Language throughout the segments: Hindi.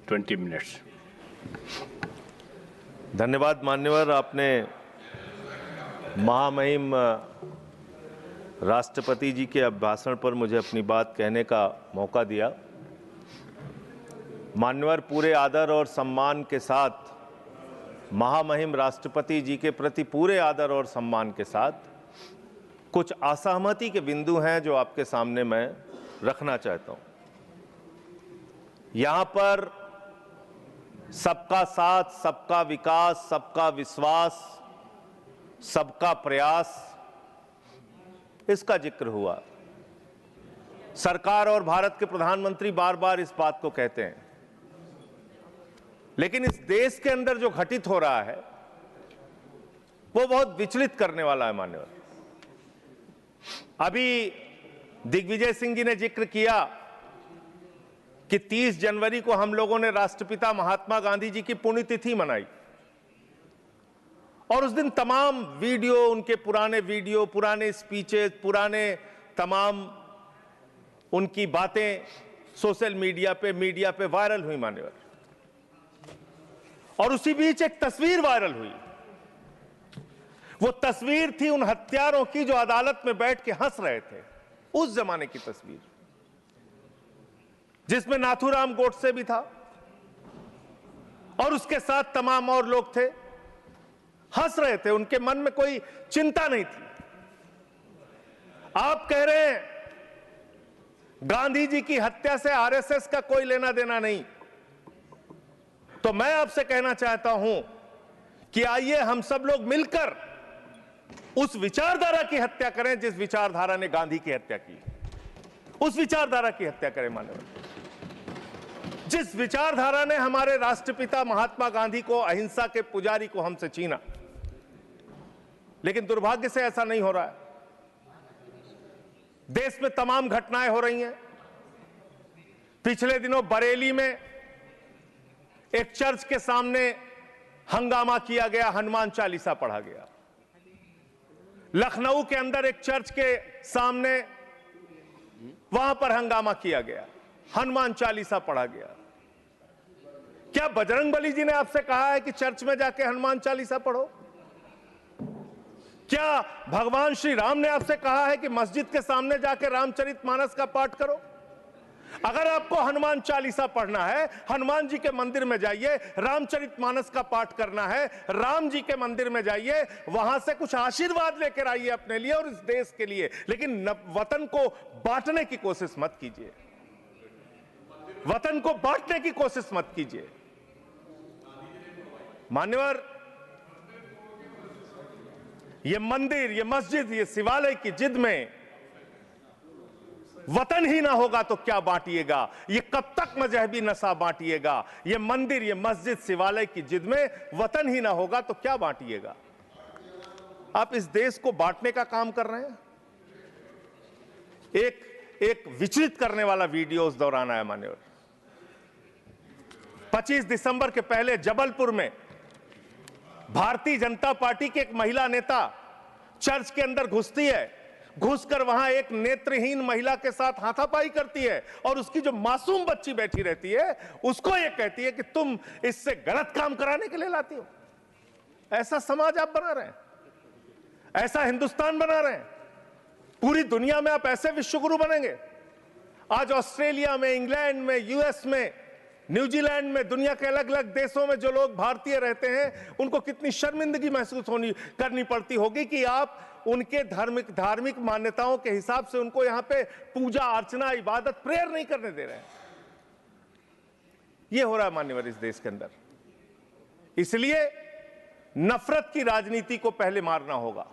20 minutes. धन्यवाद मान्यवर, आपने महामहिम राष्ट्रपति जी के अभिभाषण पर मुझे अपनी बात कहने का मौका दिया। मान्यवर, पूरे आदर और सम्मान के साथ, महामहिम राष्ट्रपति जी के प्रति पूरे आदर और सम्मान के साथ कुछ असहमति के बिंदु हैं जो आपके सामने मैं रखना चाहता हूं। यहां पर सबका साथ, सबका विकास, सबका विश्वास, सबका प्रयास, इसका जिक्र हुआ। सरकार और भारत के प्रधानमंत्री बार बार इस बात को कहते हैं, लेकिन इस देश के अंदर जो घटित हो रहा है वो बहुत विचलित करने वाला है। मान्यवर, अभी दिग्विजय सिंह जी ने जिक्र किया कि 30 जनवरी को हम लोगों ने राष्ट्रपिता महात्मा गांधी जी की पुण्यतिथि मनाई और उस दिन तमाम वीडियो, उनके पुराने वीडियो, पुराने स्पीचेस, पुराने तमाम उनकी बातें सोशल मीडिया पे वायरल हुई। मान्यवर, और उसी बीच एक तस्वीर वायरल हुई। वो तस्वीर थी उन हत्यारों की जो अदालत में बैठ के हंस रहे थे, उस जमाने की तस्वीर, जिसमें नाथूराम गोडसे भी था और उसके साथ तमाम और लोग थे, हंस रहे थे, उनके मन में कोई चिंता नहीं थी। आप कह रहे हैं गांधी जी की हत्या से आरएसएस का कोई लेना देना नहीं, तो मैं आपसे कहना चाहता हूं कि आइए हम सब लोग मिलकर उस विचारधारा की हत्या करें जिस विचारधारा ने गांधी की हत्या की। उस विचारधारा की हत्या करें मान्यवर, जिस विचारधारा ने हमारे राष्ट्रपिता महात्मा गांधी को, अहिंसा के पुजारी को, हमसे छीना। लेकिन दुर्भाग्य से ऐसा नहीं हो रहा है। देश में तमाम घटनाएं हो रही हैं। पिछले दिनों बरेली में एक चर्च के सामने हंगामा किया गया, हनुमान चालीसा पढ़ा गया। लखनऊ के अंदर एक चर्च के सामने, वहां पर हंगामा किया गया, हनुमान चालीसा पढ़ा गया। क्या बजरंगबली जी ने आपसे कहा है कि चर्च में जाके हनुमान चालीसा पढ़ो? क्या भगवान श्री राम ने आपसे कहा है कि मस्जिद के सामने जाके रामचरितमानस का पाठ करो? अगर आपको हनुमान चालीसा पढ़ना है, हनुमान जी के मंदिर में जाइए, रामचरितमानस का पाठ करना है, राम जी के मंदिर में जाइए, वहां से कुछ आशीर्वाद लेकर आइए अपने लिए और इस देश के लिए। लेकिन वतन को बांटने की कोशिश मत कीजिए, वतन को बांटने की कोशिश मत कीजिए। मान्यवर, ये मंदिर, ये मस्जिद, ये शिवालय की जिद में वतन ही ना होगा तो क्या बांटिएगा? ये कब तक मजहबी नशा बांटिएगा? ये मंदिर, ये मस्जिद, शिवालय की जिद में वतन ही ना होगा तो क्या बांटिएगा? आप इस देश को बांटने का काम कर रहे हैं। एक विचलित करने वाला वीडियो उस दौरान आया मान्यवर। 25 दिसंबर के पहले जबलपुर में भारतीय जनता पार्टी की एक महिला नेता चर्च के अंदर घुसती है, घुसकर वहां एक नेत्रहीन महिला के साथ हाथापाई करती है और उसकी जो मासूम बच्ची बैठी रहती है उसको ये कहती है कि तुम इससे गलत काम कराने के लिए लाती हो। ऐसा समाज आप बना रहे हैं, ऐसा हिंदुस्तान बना रहे हैं। पूरी दुनिया में आप ऐसे विश्वगुरु बनेंगे। आज ऑस्ट्रेलिया में, इंग्लैंड में, यूएस में, न्यूजीलैंड में, दुनिया के अलग अलग देशों में जो लोग भारतीय रहते हैं उनको कितनी शर्मिंदगी महसूस करनी पड़ती होगी कि आप उनके धार्मिक मान्यताओं के हिसाब से उनको यहां पे पूजा अर्चना, इबादत, प्रेयर नहीं करने दे रहे हैं। यह हो रहा है मान्यवर इस देश के अंदर। इसलिए नफरत की राजनीति को पहले मारना होगा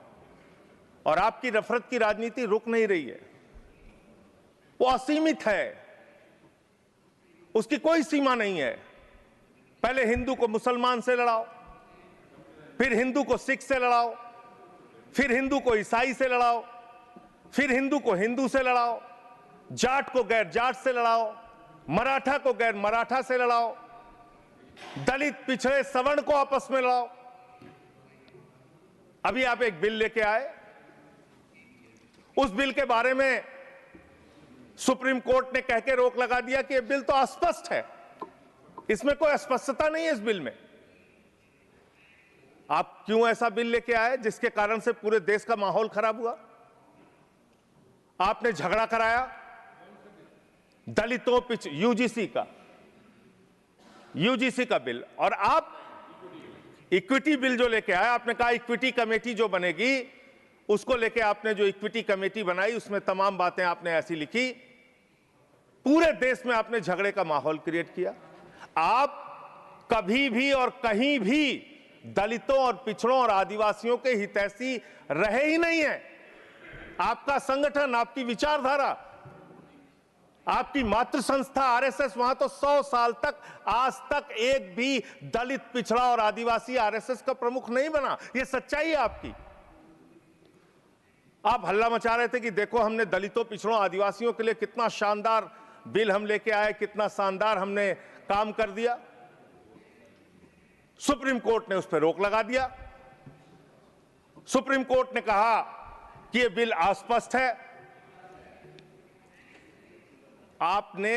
और आपकी नफरत की राजनीति रुक नहीं रही है, वो असीमित है, उसकी कोई सीमा नहीं है। पहले हिंदू को मुसलमान से लड़ाओ, फिर हिंदू को सिख से लड़ाओ, फिर हिंदू को ईसाई से लड़ाओ, फिर हिंदू को हिंदू से लड़ाओ, जाट को गैर जाट से लड़ाओ, मराठा को गैर मराठा से लड़ाओ, दलित, पिछड़े, सवर्ण को आपस में लड़ाओ। अभी आप एक बिल लेके आए, उस बिल के बारे में सुप्रीम कोर्ट ने कह के रोक लगा दिया कि यह बिल तो अस्पष्ट है, इसमें कोई स्पष्टता नहीं है इस बिल में। आप क्यों ऐसा बिल लेके आए जिसके कारण से पूरे देश का माहौल खराब हुआ? आपने झगड़ा कराया दलितों यूजीसी का बिल, और आप इक्विटी बिल जो लेके आए, आपने कहा इक्विटी कमेटी जो बनेगी उसको लेके आपने जो इक्विटी कमेटी बनाई उसमें तमाम बातें आपने ऐसी लिखी, पूरे देश में आपने झगड़े का माहौल क्रिएट किया। आप कभी भी और कहीं भी दलितों और पिछड़ों और आदिवासियों के हितैषी रहे ही नहीं है। आपका संगठन, आपकी विचारधारा, आपकी मातृ संस्था आरएसएस, वहां तो 100 साल तक आज तक एक भी दलित, पिछड़ा और आदिवासी आरएसएस का प्रमुख नहीं बना। यह सच्चाई है आपकी। आप हल्ला मचा रहे थे कि देखो हमने दलितों, पिछड़ों, आदिवासियों के लिए कितना शानदार बिल हम लेके आए, कितना शानदार हमने काम कर दिया। सुप्रीम कोर्ट ने उस पर रोक लगा दिया। सुप्रीम कोर्ट ने कहा कि यह बिल अस्पष्ट है। आपने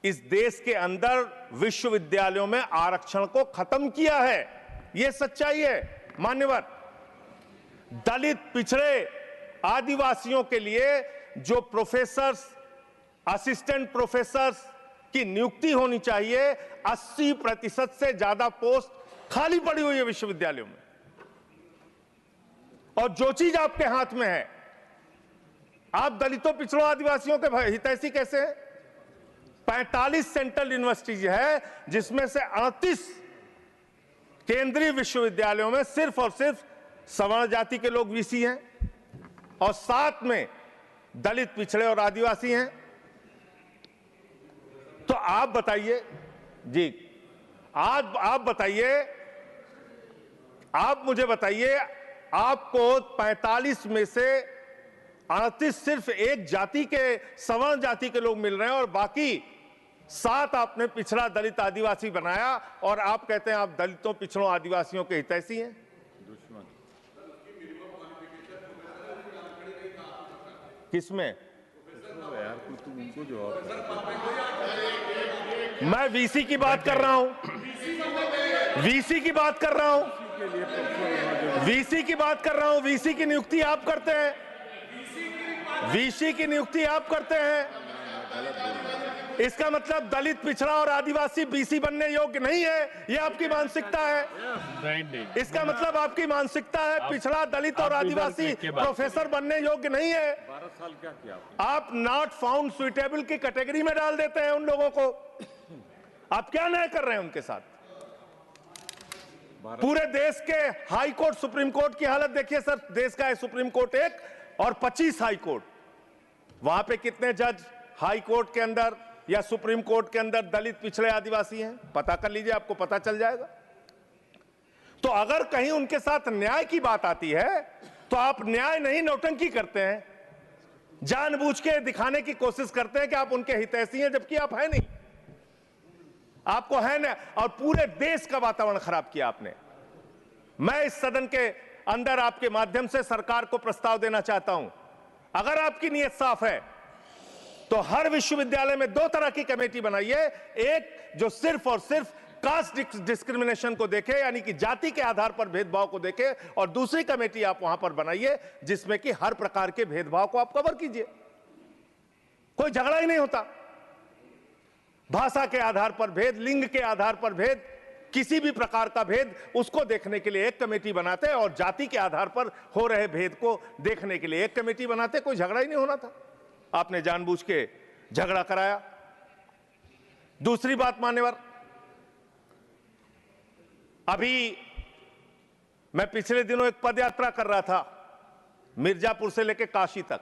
इस देश के अंदर विश्वविद्यालयों में आरक्षण को खत्म किया है, यह सच्चाई है मान्यवर। दलित, पिछड़े, आदिवासियों के लिए जो प्रोफेसर्स, असिस्टेंट प्रोफेसर्स की नियुक्ति होनी चाहिए, 80% से ज्यादा पोस्ट खाली पड़ी हुई है विश्वविद्यालयों में। और जो चीज आपके हाथ में है, आप दलितों, पिछड़ों, आदिवासियों के हितैषी कैसे हैं? 45 सेंट्रल यूनिवर्सिटीज है जिसमें से 38 केंद्रीय विश्वविद्यालयों में सिर्फ और सिर्फ सवर्ण जाति के लोग वीसी हैं और 7 में दलित, पिछड़े और आदिवासी हैं। तो आप बताइए जी, आज आप बताइए, आप मुझे बताइए, आपको 45 में से 38 सिर्फ एक जाति के, सवर्ण जाति के लोग मिल रहे हैं और बाकी 7 आपने पिछड़ा, दलित, आदिवासी बनाया और आप कहते हैं आप दलितों, पिछड़ों, आदिवासियों के हितैषी हैं। किसमें? मैं वीसी की बात कर रहा हूं, वीसी की बात कर रहा हूं, वीसी की बात कर रहा हूं। वीसी की नियुक्ति आप करते हैं, वीसी की नियुक्ति आप करते हैं। इसका मतलब दलित, पिछड़ा और आदिवासी बीसी बनने योग्य नहीं है, यह आपकी मानसिकता है। इसका मतलब आपकी मानसिकता है पिछड़ा, दलित और आदिवासी प्रोफेसर बनने योग्य नहीं है। 12 साल क्या किया आप नॉट फाउंड सुइटेबल की कैटेगरी में डाल देते हैं उन लोगों को। आप क्या न्याय कर रहे हैं उनके साथ? पूरे देश के हाई कोर्ट, सुप्रीम कोर्ट की हालत देखिए सर। देश का है सुप्रीम कोर्ट एक और 25 हाई कोर्ट। वहां पे कितने जज हाई कोर्ट के अंदर या सुप्रीम कोर्ट के अंदर दलित, पिछड़े, आदिवासी हैं? पता कर लीजिए, आपको पता चल जाएगा। तो अगर कहीं उनके साथ न्याय की बात आती है तो आप न्याय नहीं, नौटंकी करते हैं, जानबूझ के दिखाने की कोशिश करते हैं कि आप उनके हितैषी हैं, जबकि आप है नहीं। आपको है ना, और पूरे देश का वातावरण खराब किया आपने। मैं इस सदन के अंदर आपके माध्यम से सरकार को प्रस्ताव देना चाहता हूं, अगर आपकी नीयत साफ है तो हर विश्वविद्यालय में 2 तरह की कमेटी बनाइए। एक जो सिर्फ और सिर्फ कास्ट डिस्क्रिमिनेशन को देखे, यानी कि जाति के आधार पर भेदभाव को देखे, और दूसरी कमेटी आप वहां पर बनाइए जिसमें कि हर प्रकार के भेदभाव को आप कवर कीजिए। कोई झगड़ा ही नहीं होता। भाषा के आधार पर भेद, लिंग के आधार पर भेद, किसी भी प्रकार का भेद, उसको देखने के लिए एक कमेटी बनाते हैं और जाति के आधार पर हो रहे भेद को देखने के लिए एक कमेटी बनाते। कोई झगड़ा ही नहीं होना था। आपने जानबूझ के झगड़ा कराया। दूसरी बात मान्यवर, अभी मैं पिछले दिनों एक पदयात्रा कर रहा था मिर्जापुर से लेकर काशी तक,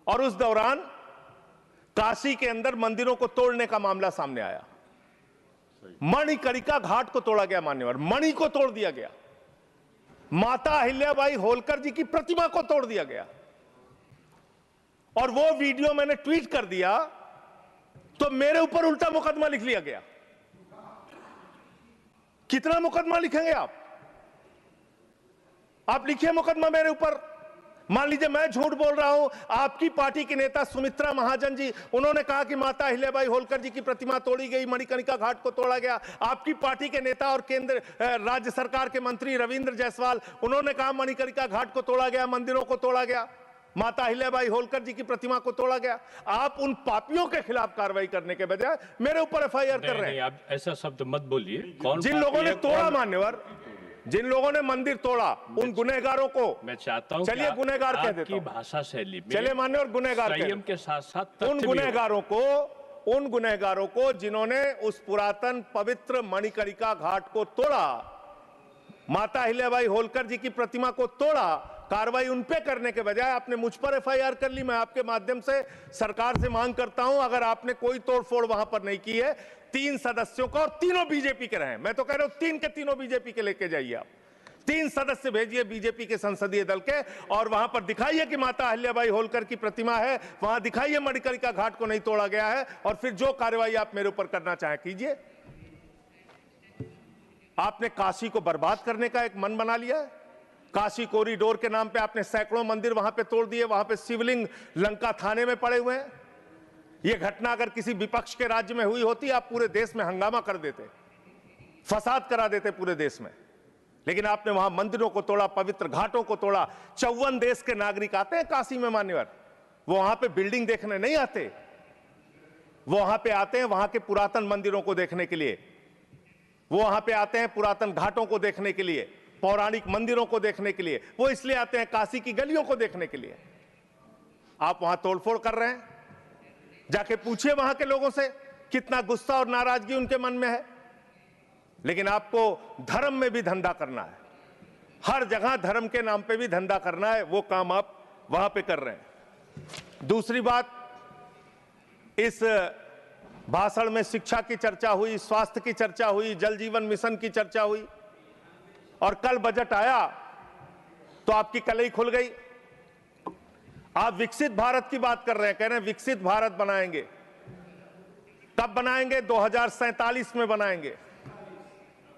और उस दौरान काशी के अंदर मंदिरों को तोड़ने का मामला सामने आया। मणिकर्णिका घाट को तोड़ा गया मान्यवर, मणि को तोड़ दिया गया, माता अहिल्याबाई होलकर जी की प्रतिमा को तोड़ दिया गया, और वो वीडियो मैंने ट्वीट कर दिया तो मेरे ऊपर उल्टा मुकदमा लिख लिया गया। कितना मुकदमा लिखेंगे आप? आप लिखिए मुकदमा मेरे ऊपर। मान लीजिए मैं झूठ बोल रहा हूं, आपकी पार्टी के नेता सुमित्रा महाजन जी, उन्होंने कहा कि माता अहिल्याबाई होलकर जी की प्रतिमा तोड़ी गई, मणिकर्णिका घाट को तोड़ा गया। आपकी पार्टी के नेता और केंद्र राज्य सरकार के मंत्री रविंद्र जायसवाल, उन्होंने कहा मणिकर्णिका घाट को तोड़ा गया, मंदिरों को तोड़ा गया, माता अहिल्याबाई होलकर जी की प्रतिमा को तोड़ा गया। आप उन पापियों के खिलाफ कार्रवाई करने के बजाय मेरे ऊपर एफआईआर कर रहे हैं। आप ऐसा शब्द मत बोलिए। कौन जिन लोगों ने तोड़ा, मान्यवर, जिन लोगों ने मंदिर तोड़ा, उन गुनहगारों को मैं चाहता हूं, चलिए गुनहगार कह देता हूं, भाषा शैली में चलिए मान्यवर गुनहगार संयम के साथ साथ उन गुनहगारों को जिन्होंने उस पुरातन पवित्र मणिकर्णिका घाट को तोड़ा, माता अहिल्याबाई होलकर जी की प्रतिमा को तोड़ा, कार्रवाई उन पे करने के बजाय आपने मुझ पर एफआईआर कर ली। मैं आपके माध्यम से सरकार से मांग करता हूं, अगर आपने कोई तोड़फोड़ वहां पर नहीं की है, 3 सदस्यों का, और तीनों बीजेपी के रहे, मैं तो कह रहा हूं 3 के तीनों बीजेपी के लेके जाइए आप, 3 सदस्य भेजिए बीजेपी के संसदीय दल के, और वहां पर दिखाइए कि माता अहिल्याबाई होलकर की प्रतिमा है, वहां दिखाइए मणिकर्णिका घाट को नहीं तोड़ा गया है, और फिर जो कार्रवाई आप मेरे ऊपर करना चाहें कीजिए। आपने काशी को बर्बाद करने का एक मन बना लिया है। काशी कॉरिडोर के नाम पे आपने सैकड़ों मंदिर वहां पे तोड़ दिए, वहां पे शिवलिंग लंका थाने में पड़े हुए हैं। यह घटना अगर किसी विपक्ष के राज्य में हुई होती, आप पूरे देश में हंगामा कर देते, फसाद करा देते पूरे देश में। लेकिन आपने वहां मंदिरों को तोड़ा, पवित्र घाटों को तोड़ा। 54 देश के नागरिक आते हैं काशी में मान्यवर, वो वहां पे बिल्डिंग देखने नहीं आते, वो वहां पे आते हैं वहां के पुरातन मंदिरों को देखने के लिए, वो वहां पे आते हैं पुरातन घाटों को देखने के लिए, पौराणिक मंदिरों को देखने के लिए, वो इसलिए आते हैं काशी की गलियों को देखने के लिए। आप वहां तोड़फोड़ कर रहे हैं। जाके पूछिए वहां के लोगों से कितना गुस्सा और नाराजगी उनके मन में है। लेकिन आपको धर्म में भी धंधा करना है, हर जगह धर्म के नाम पे भी धंधा करना है, वो काम आप वहां पे कर रहे हैं। दूसरी बात, इस भाषण में शिक्षा की चर्चा हुई, स्वास्थ्य की चर्चा हुई, जल जीवन मिशन की चर्चा हुई, और कल बजट आया तो आपकी कलई खुल गई। आप विकसित भारत की बात कर रहे हैं, कह रहे हैं विकसित भारत बनाएंगे। कब बनाएंगे? 2047 में बनाएंगे।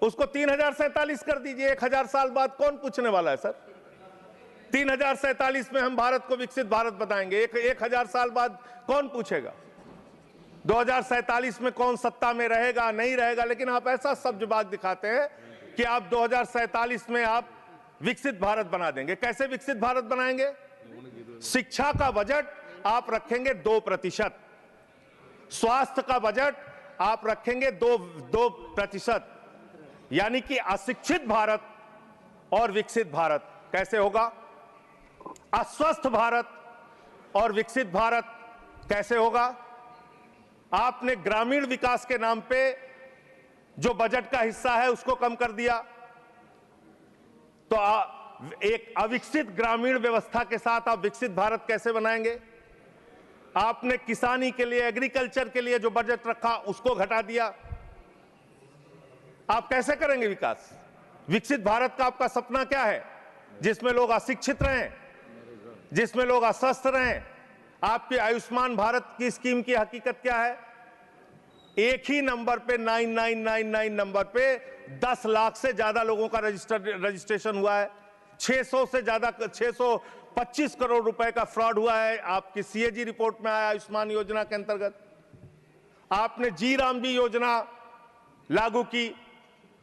उसको 3047 कर दीजिए, 1000 साल बाद कौन पूछने वाला है सर? 3047 में हम भारत को विकसित भारत बताएंगे, 1000 साल बाद कौन पूछेगा? 2047 में कौन सत्ता में रहेगा नहीं रहेगा, लेकिन आप ऐसा सब्जबाग दिखाते हैं कि आप 2047 में आप विकसित भारत बना देंगे। कैसे विकसित भारत बनाएंगे? शिक्षा का बजट आप रखेंगे 2%, स्वास्थ्य का बजट आप रखेंगे 2%, यानी कि अशिक्षित भारत और विकसित भारत कैसे होगा? अस्वस्थ भारत और विकसित भारत कैसे होगा? आपने ग्रामीण विकास के नाम पे जो बजट का हिस्सा है उसको कम कर दिया, तो एक अविकसित ग्रामीण व्यवस्था के साथ आप विकसित भारत कैसे बनाएंगे? आपने किसानी के लिए, एग्रीकल्चर के लिए जो बजट रखा उसको घटा दिया। आप कैसे करेंगे विकास? विकसित भारत का आपका सपना क्या है? जिसमें लोग अशिक्षित रहें, जिसमें लोग अस्वस्थ रहें। आपकी आयुष्मान भारत की स्कीम की हकीकत क्या है? एक ही नंबर पे 9999 नंबर पे 10 लाख से ज्यादा लोगों का रजिस्ट्रेशन हुआ है। 600 से ज्यादा 625 करोड़ रुपए का फ्रॉड हुआ है, आपकी सीएजी रिपोर्ट में आया आयुष्मान योजना के अंतर्गत। आपने जी राम जी योजना लागू की,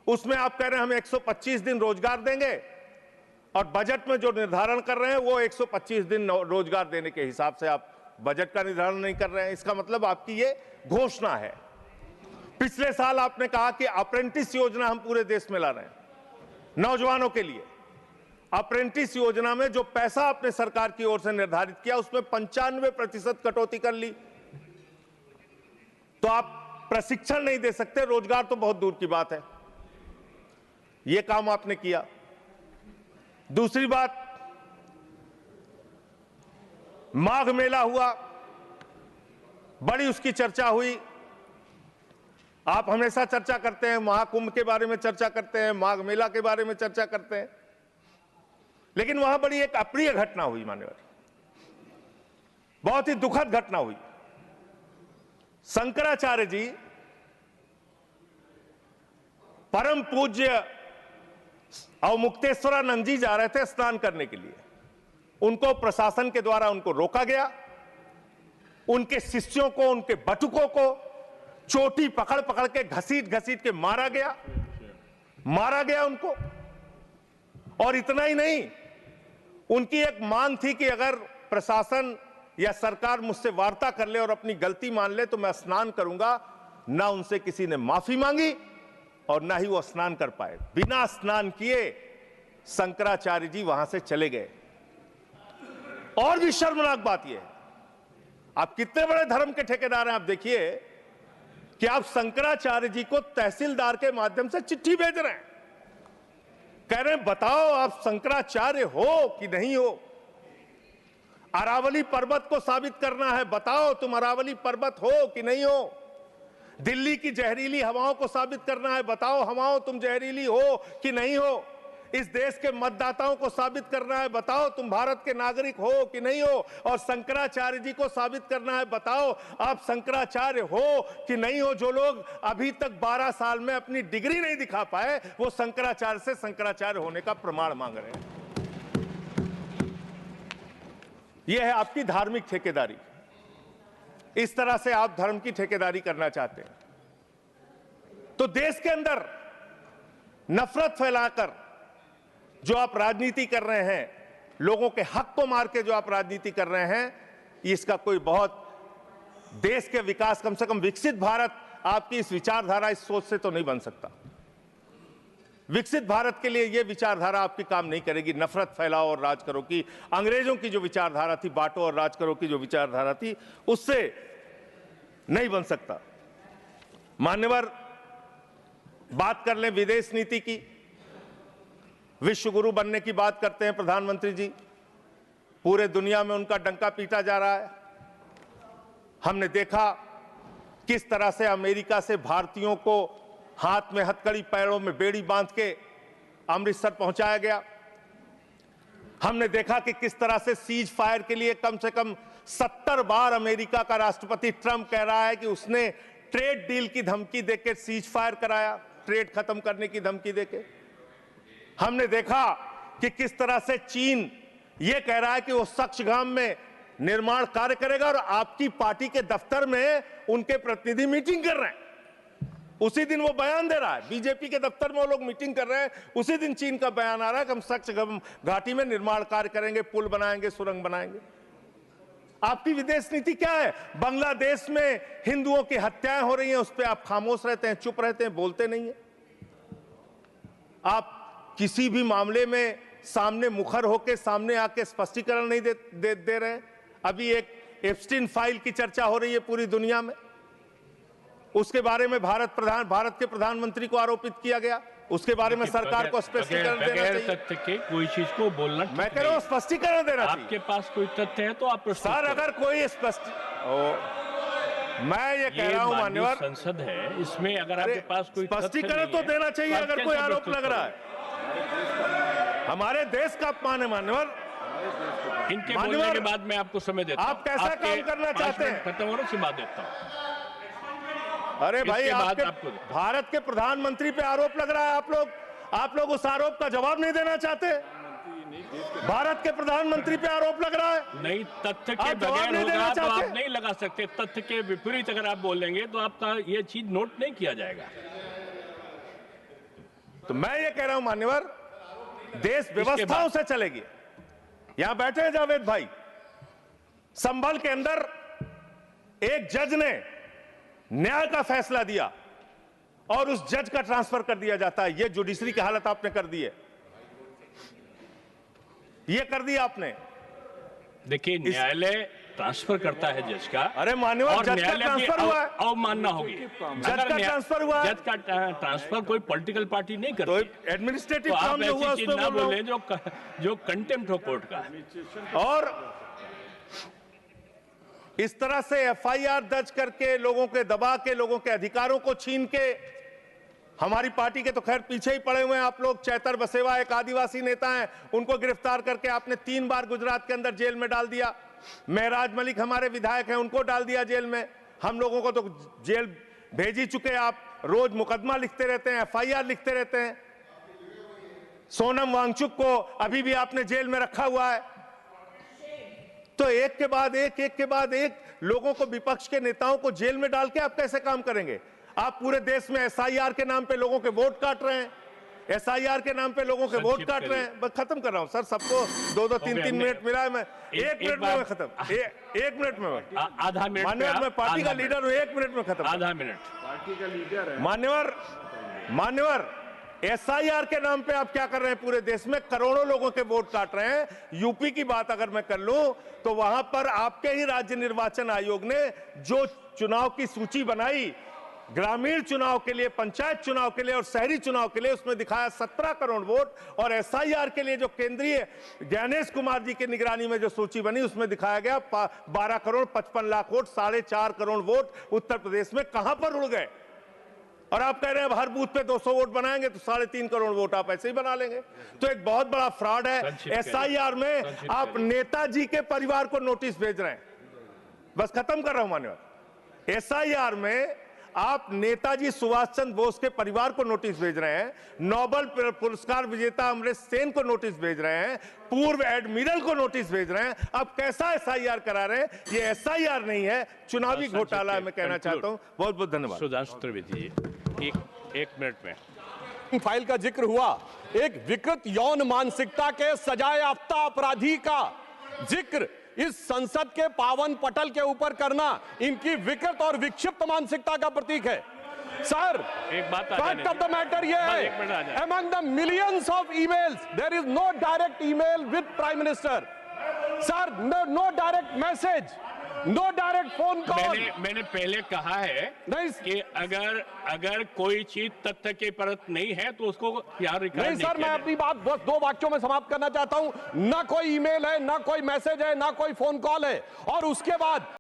उसमें आप कह रहे हैं हम 125 दिन रोजगार देंगे, और बजट में जो निर्धारण कर रहे हैं वो 125 दिन रोजगार देने के हिसाब से आप बजट का निर्धारण नहीं कर रहे हैं। इसका मतलब आपकी ये घोषणा है। पिछले साल आपने कहा कि अप्रेंटिस योजना हम पूरे देश में ला रहे हैं नौजवानों के लिए। अप्रेंटिस योजना में जो पैसा आपने सरकार की ओर से निर्धारित किया उसमें 95% कटौती कर ली। तो आप प्रशिक्षण नहीं दे सकते, रोजगार तो बहुत दूर की बात है। यह काम आपने किया। दूसरी बात, माघ मेला हुआ, बड़ी उसकी चर्चा हुई। आप हमेशा चर्चा करते हैं, महाकुंभ के बारे में चर्चा करते हैं, माघ मेला के बारे में चर्चा करते हैं, लेकिन वहां बड़ी एक अप्रिय घटना हुई मान्यवर, बहुत ही दुखद घटना हुई। शंकराचार्य जी परम पूज्य अवमुक्तेश्वरानंद जी जा रहे थे स्नान करने के लिए। उनको प्रशासन के द्वारा उनको रोका गया, उनके शिष्यों को, उनके बटुकों को चोटी पकड़ पकड़ के घसीट घसीट के मारा गया उनको। और इतना ही नहीं, उनकी एक मांग थी कि अगर प्रशासन या सरकार मुझसे वार्ता कर ले और अपनी गलती मान ले तो मैं स्नान करूंगा। ना उनसे किसी ने माफी मांगी और ना ही वो स्नान कर पाए। बिना स्नान किए शंकराचार्य जी वहां से चले गए। और भी शर्मनाक बात यह है, आप कितने बड़े धर्म के ठेकेदार हैं। आप देखिए कि आप शंकराचार्य जी को तहसीलदार के माध्यम से चिट्ठी भेज रहे हैं, कह रहे हैं बताओ आप शंकराचार्य हो कि नहीं हो। अरावली पर्वत को साबित करना है, बताओ तुम अरावली पर्वत हो कि नहीं हो। दिल्ली की जहरीली हवाओं को साबित करना है, बताओ हवाओं तुम जहरीली हो कि नहीं हो। इस देश के मतदाताओं को साबित करना है, बताओ तुम भारत के नागरिक हो कि नहीं हो। और शंकराचार्य जी को साबित करना है, बताओ आप शंकराचार्य हो कि नहीं हो। जो लोग अभी तक 12 साल में अपनी डिग्री नहीं दिखा पाए, वो शंकराचार्य से शंकराचार्य होने का प्रमाण मांग रहे हैं। यह है आपकी धार्मिक ठेकेदारी। इस तरह से आप धर्म की ठेकेदारी करना चाहते हैं तो देश के अंदर नफरत फैलाकर जो आप राजनीति कर रहे हैं, लोगों के हक को मार के जो आप राजनीति कर रहे हैं, इसका कोई बहुत देश के विकास, कम से कम विकसित भारत आपकी इस विचारधारा, इस सोच से तो नहीं बन सकता। विकसित भारत के लिए यह विचारधारा आपकी काम नहीं करेगी। नफरत फैलाओ और राज करो की, अंग्रेजों की जो विचारधारा थी, बांटो और राज करो की जो विचारधारा थी, उससे नहीं बन सकता। मान्यवर, बात कर लें विदेश नीति की। विश्व गुरु बनने की बात करते हैं प्रधानमंत्री जी, पूरे दुनिया में उनका डंका पीटा जा रहा है। हमने देखा किस तरह से अमेरिका से भारतीयों को हाथ में हथकड़ी, पैरों में बेड़ी बांध के अमृतसर पहुंचाया गया। हमने देखा कि किस तरह से सीज फायर के लिए कम से कम 70 बार अमेरिका का राष्ट्रपति ट्रंप कह रहा है कि उसने ट्रेड डील की धमकी देकर सीज फायर कराया, ट्रेड खत्म करने की धमकी देके। हमने देखा कि किस तरह से चीन यह कह रहा है कि वो सक्सगाम में निर्माण कार्य करेगा और आपकी पार्टी के दफ्तर में उनके प्रतिनिधि मीटिंग कर रहे हैं। उसी दिन वो बयान दे रहा है, बीजेपी के दफ्तर में वो लोग मीटिंग कर रहे हैं, उसी दिन चीन का बयान आ रहा है कि हम सक्सगम घाटी में निर्माण कार्य करेंगे, पुल बनाएंगे, सुरंग बनाएंगे। आपकी विदेश नीति क्या है? बांग्लादेश में हिंदुओं की हत्याएं हो रही हैं, उस पर आप खामोश रहते हैं, चुप रहते हैं, बोलते नहीं है। आप किसी भी मामले में सामने मुखर होकर सामने आके स्पष्टीकरण नहीं दे रहे हैं। अभी एक एप्स्टीन फाइल की चर्चा हो रही है पूरी दुनिया में, उसके बारे में भारत के प्रधानमंत्री को आरोपित किया गया, उसके बारे में सरकार को स्पष्टीकरण देना चाहिए। तथ्य के कोई चीज को बोलना, मैं कह रहा हूं स्पष्टीकरण देना चाहिए। आपके पास कोई तथ्य है तो आप सर, अगर कोई मैं ये कह रहा हूं मान्यवर, संसद है, इसमें अगर आपके पास कोई स्पष्टीकरण तो देना चाहिए। अगर कोई आरोप लग रहा है, हमारे देश का अपमान है मान्यवर। इनके बोलने के बाद मैं आपको समय देता हूं। आप कैसा काम करना चाहते हैं? खत्म होने से बात देता हूं। अरे भाई, आपके भारत के प्रधानमंत्री पे आरोप लग रहा है, आप लोग उस आरोप का जवाब नहीं देना चाहते। भारत के प्रधानमंत्री पे आरोप लग रहा है, नहीं तथ्य के बगैर होगा तो आप नहीं लगा सकते। तथ्य के विपरीत अगर आप बोलेंगे तो आपका ये चीज नोट नहीं किया जाएगा। तो मैं ये कह रहा हूं मान्यवर, देश व्यवस्थाओं से चलेगी। यहां बैठे हैं जावेद भाई, संभल के अंदर एक जज ने न्याय का फैसला दिया और उस जज का ट्रांसफर कर दिया जाता है। यह जुडिशरी की हालत आपने कर दी है, यह कर दिया आपने। देखिए, न्यायालय ट्रांसफर करता है जज का। अरे मान्यवर, जज का ट्रांसफर हुआ है, अवमानना होगी। जज का ट्रांसफर हुआ है। जज का ट्रांसफर कोई पॉलिटिकल पार्टी नहीं करती। तो एडमिनिस्ट्रेटिव तो आप काम जो हुआ ऐसी चीज ना बोले जो कंटेम्प्ट हो कोर्ट का। और इस तरह से एफआईआर दर्ज करके, लोगों के दबा के, लोगों के अधिकारों को छीन के, हमारी पार्टी के तो खैर पीछे ही पड़े हुए हैं आप लोग। चैतर बसेवा एक आदिवासी नेता हैं, उनको गिरफ्तार करके आपने 3 बार गुजरात के अंदर जेल में डाल दिया। महराज मलिक हमारे विधायक हैं, उनको डाल दिया जेल में। हम लोगों को तो जेल भेज ही चुके। आप रोज मुकदमा लिखते रहते हैं, एफआईआर लिखते रहते हैं। सोनम वांगचुक को अभी भी आपने जेल में रखा हुआ है। तो एक के बाद एक लोगों को, विपक्ष के नेताओं को जेल में डाल के आप कैसे काम करेंगे? आप पूरे देश में एसआईआर के नाम पे लोगों के वोट काट रहे हैं, एसआईआर के नाम पे लोगों के वोट काट रहे हैं। बस खत्म कर रहा हूं सर, सबको 2-2 3-3 मिनट मिला है। मैं 1 मिनट में खत्म, 1 मिनट में आधा मिनट। मान्यवर, मैं पार्टी का लीडर हूं, 1 मिनट में खत्म। आधा मिनट पार्टी का लीडर है मान्यवर एसआईआर के नाम पे आप क्या कर रहे हैं? पूरे देश में करोड़ों लोगों के वोट काट रहे हैं। यूपी की बात अगर मैं कर लूं तो वहां पर आपके ही राज्य निर्वाचन आयोग ने जो चुनाव की सूची बनाई, ग्रामीण चुनाव के लिए, पंचायत चुनाव के लिए और शहरी चुनाव के लिए, उसमें दिखाया 17 करोड़ वोट। और एसआईआर के लिए जो केंद्रीय ज्ञानेश कुमार जी की निगरानी में जो सूची बनी, उसमें दिखाया गया 12 करोड़ 55 लाख वोट, 4.5 करोड़ वोट उत्तर प्रदेश में कहां पर उड़ गए? और आप कह रहे हैं हर बूथ पे 200 वोट बनाएंगे तो 3.5 करोड़ वोट आप ऐसे ही बना लेंगे। तो एक बहुत बड़ा फ्रॉड है। एसआईआर में आप नेताजी के परिवार को नोटिस भेज रहे हैं। बस खत्म कर रहा हूं मान्यवर, एसआईआर में आप नेताजी सुभाष चंद्र बोस के परिवार को नोटिस भेज रहे हैं, नोबेल पुरस्कार विजेता अमर्त्य सेन को नोटिस भेज रहे हैं, पूर्व एडमिरल को नोटिस भेज रहे हैं। अब कैसा एसआईआर करा रहे हैं? ये एसआईआर नहीं है, चुनावी घोटाला मैं कहना चाहता हूं। बहुत बहुत धन्यवाद। सुधांशु त्रिवेदी जी, एक मिनट में फाइल का जिक्र हुआ, एक विकृत यौन मानसिकता के सजायाफ्ता अपराधी का जिक्र इस संसद के पावन पटल के ऊपर करना इनकी विकृत और विक्षिप्त मानसिकता का प्रतीक है। सर, एक बात फैक्ट ऑफ द मैटर ये है, among the millions of emails there is no direct email with prime minister. Sir, no direct message, no direct phone call. मैंने पहले कहा है कि अगर कोई चीज तथ्य के परत नहीं है तो उसको यहाँ रिकॉर्ड नहीं सर, मैं अपनी बात बस 2 वाक्यों में समाप्त करना चाहता हूं। ना कोई ईमेल है, ना कोई मैसेज है, ना कोई फोन कॉल है। और उसके बाद